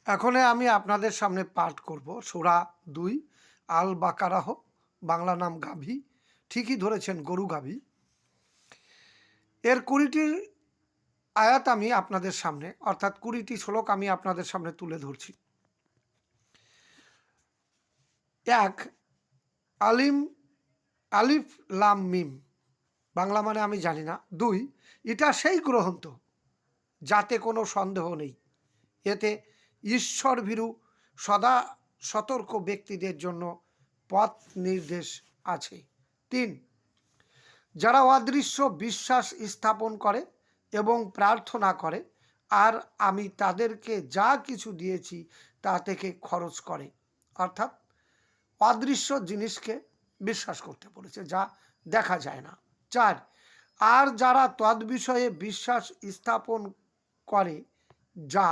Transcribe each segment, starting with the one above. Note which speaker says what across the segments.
Speaker 1: এখন আমি আপনাদের সামনে পাঠ করব সূরা ২ আল বাকারাহ, বাংলা নাম গাভী। ঠিকই ধরেছেন, গরু গাভী। এর ২০টি আয়াত আমি আপনাদের সামনে, অর্থাৎ ২০টি শ্লোক আমি আপনাদের সামনে তুলে ধরছি। ১, আলিম আলিফ লাম মিম, বাংলা মানে আমি জানি না। ২, এটা সেই গ্রন্থ যাতে কোনো সন্দেহ নেই, এতে ঈশ্বরভীরু সদা সতর্ক ব্যক্তিদের জন্য পথ নির্দেশ আছে। ৩, যারা অদৃশ্য বিশ্বাস স্থাপন করে এবং প্রার্থনা করে, আর আমি তাদেরকে যা কিছু দিয়েছি তা থেকে খরচ করে, অর্থাৎ অদৃশ্য জিনিসকে বিশ্বাস করতে বলেছে, যা দেখা যায় না। ৪, আর যারা তদ্বিষয়ে বিশ্বাস স্থাপন করে যা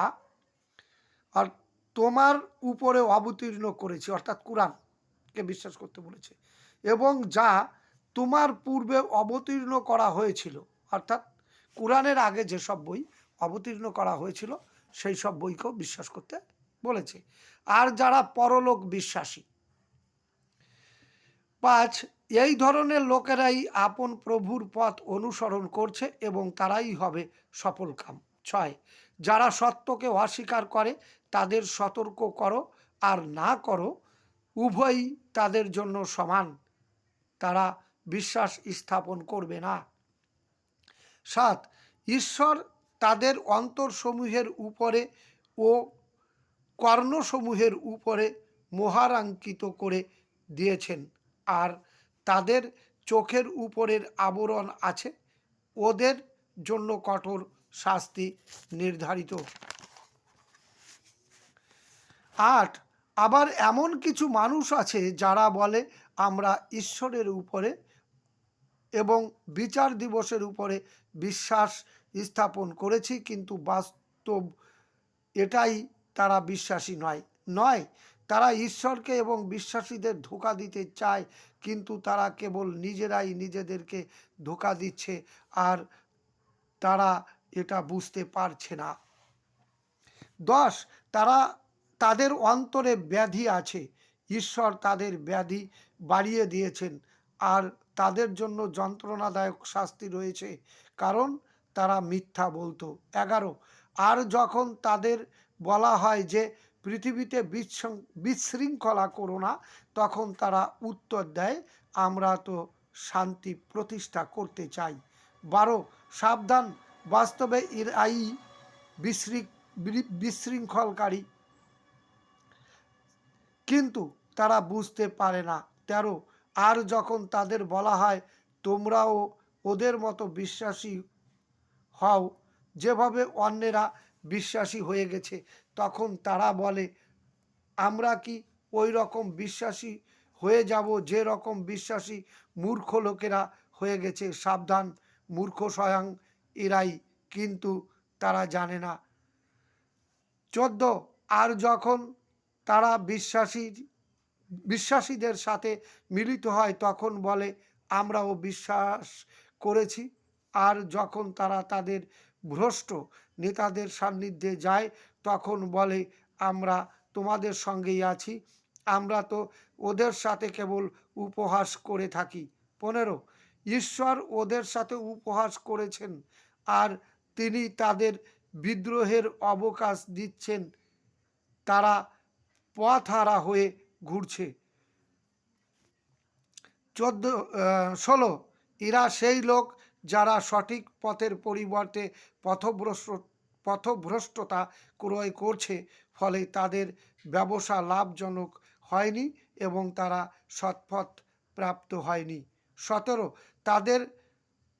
Speaker 1: আর তোমার উপরে অবতীর্ণ করেছি, অর্থাৎ কোরআনকে বিশ্বাস করতে বলেছে, এবং যা তোমার পূর্বে অবতীর্ণ করা হয়েছিল, অর্থাৎ কোরআনের আগে যেসব বই অবতীর্ণ করা হয়েছিল সেই সব বইকেও বিশ্বাস করতে বলেছে। আর যারা পরলোক বিশ্বাসী। ৫, এই ধরনের লোকেরাই আপন প্রভুর পথ অনুসরণ করছে এবং তারাই হবে সফলকাম। ৬, যারা সত্যকে অস্বীকার করে তাদের সতর্ক করো, আর না করো, উভয়ই তাদের জন্য সমান, তারা বিশ্বাস স্থাপন করবে না। ৭, ঈশ্বর তাদের অন্তরসমূহের উপরে ও কর্ণসমূহের উপরে মোহরাঙ্কিত করে দিয়েছেন, আর তাদের চোখের উপরের আবরণ আছে, ওদের জন্য কঠোর শাস্তি নির্ধারিত। ৮, আবার এমন কিছু মানুষ আছে যারা বলে আমরা ঈশ্বরের উপরে এবং বিচার দিবসের উপরে বিশ্বাস স্থাপন করেছি, কিন্তু বাস্তব এটাই, তারা বিশ্বাসী নয়। তারা ঈশ্বরকে এবং বিশ্বাসীদের ধোঁকা দিতে চায়, কিন্তু তারা কেবল নিজেরাই নিজেদেরকে ধোঁকা দিচ্ছে, আর তারা এটা বুঝতে পারছে না। ১০, তাদের অন্তরে ব্যাধি আছে, ঈশ্বর তাদের ব্যাধি বাড়িয়ে দিয়েছেন, আর তাদের জন্য যন্ত্রণাদায়ক শাস্তি রয়েছে, কারণ তারা মিথ্যা বলতো। ১১, আর যখন তাদের বলা হয় যে পৃথিবীতে বিশৃঙ্খলা করো না, তখন তারা উত্তর দেয় আমরা তো শান্তি প্রতিষ্ঠা করতে চাই। ১২, সাবধান, বাস্তবে এরাই বিশৃঙ্খলকারী, কিন্তু তারা বুঝতে পারে না। ১৩, আর যখন তাদের বলা হয় তোমরাও ওদের মতো বিশ্বাসী হও যেভাবে অন্যেরা বিশ্বাসী হয়ে গেছে, তখন তারা বলে আমরা কি ওই রকম বিশ্বাসী হয়ে যাব যে রকম বিশ্বাসী মূর্খ লোকেরা হয়ে গেছে। সাবধান, মূর্খ স্বয়ং এরাই, কিন্তু তারা জানে না। ১৪, আর যখন তারা বিশ্বাসীদের সাথে মিলিত হয় তখন বলে আমরাও বিশ্বাস করেছি, আর যখন তারা তাদের ভ্রষ্ট নেতাদের সান্নিধ্যে যায় তখন বলে আমরা তোমাদের সঙ্গেই আছি, আমরা তো ওদের সাথে কেবল উপহাস করে থাকি। ১৫, ঈশ্বর ওদের সাথে উপহাস করেছেন, আর তিনি তাদের বিদ্রোহের অবকাশ দিচ্ছেন, তারা পথহারা হয়ে ঘুরছে। ১৬, এরা সেই লোক যারা সঠিক পথের পরিবর্তে পথভ্রষ্টতা ক্রয় করছে, ফলে তাদের ব্যবসা লাভজনক হয়নি এবং তারা সৎপথ প্রাপ্ত হয়নি। ১৭, তাদের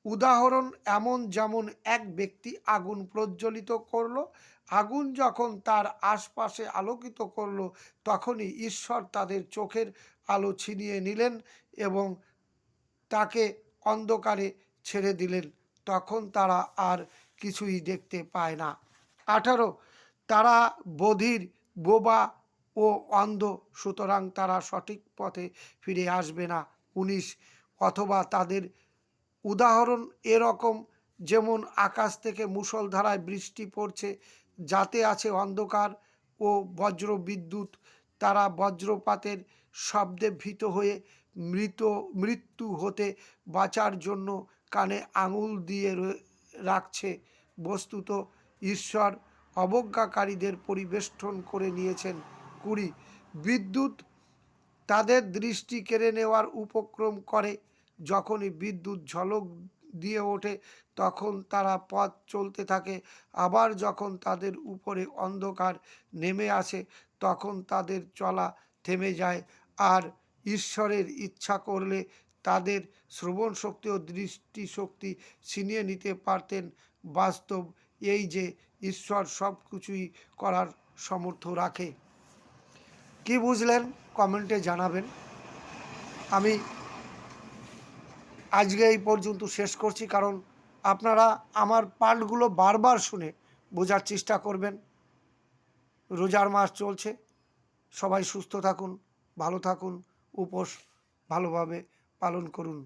Speaker 1: উদাহরণ এমন যেমন এক ব্যক্তি আগুন প্রজ্বলিত করলো, আগুন যখন তার আশপাশে আলোকিত করলো তখনই ঈশ্বর তাদের চোখের আলো ছিনিয়ে নিলেন এবং তাকে অন্ধকারে ছেড়ে দিলেন, তখন তারা আর কিছুই দেখতে পায় না। ১৮, তারা বধির, বোবা ও অন্ধ, সুতরাং তারা সঠিক পথে ফিরে আসবে না। ১৯, অথবা তাদের উদাহরণ এরকম যেমন আকাশ থেকে মুষলধারায় বৃষ্টি পড়ছে, যাতে আছে অন্ধকার ও বজ্র বিদ্যুৎ, তারা বজ্রপাতের শব্দে ভীত হয়ে মৃত্যু হতে বাঁচার জন্য কানে আঙুল দিয়ে রাখছে। বস্তুত ঈশ্বর অবজ্ঞাকারীদের পরিবেষ্টন করে নিয়েছেন। 20, বিদ্যুৎ তাদের দৃষ্টি কেড়ে নেওয়ার উপক্রম করে। যখনই বিদ্যুৎ ঝলক দিয়ে ওঠে তখন তারা পথ চলতে থাকে। আবার যখন তাদের উপরে অন্ধকার নেমে আসে তখন তাদের চলা থেমে যায়। আর ঈশ্বরের ইচ্ছা করলে তাদের শ্রবণ শক্তি ও দৃষ্টিশক্তি ছিনিয়ে নিতে পারতেন। বাস্তব এই যে ঈশ্বর সব কিছুই করার সামর্থ্য রাখে। কি বুঝলেন কমেন্টে জানাবেন। আমি আজকে এই পর্যন্ত শেষ করছি, কারণ আপনারা আমার পাঠগুলো বারবার শুনে বোঝার চেষ্টা করবেন। রোজার মাস চলছে, সবাই সুস্থ থাকুন, ভালো থাকুন, উপোস ভালোভাবে পালন করুন।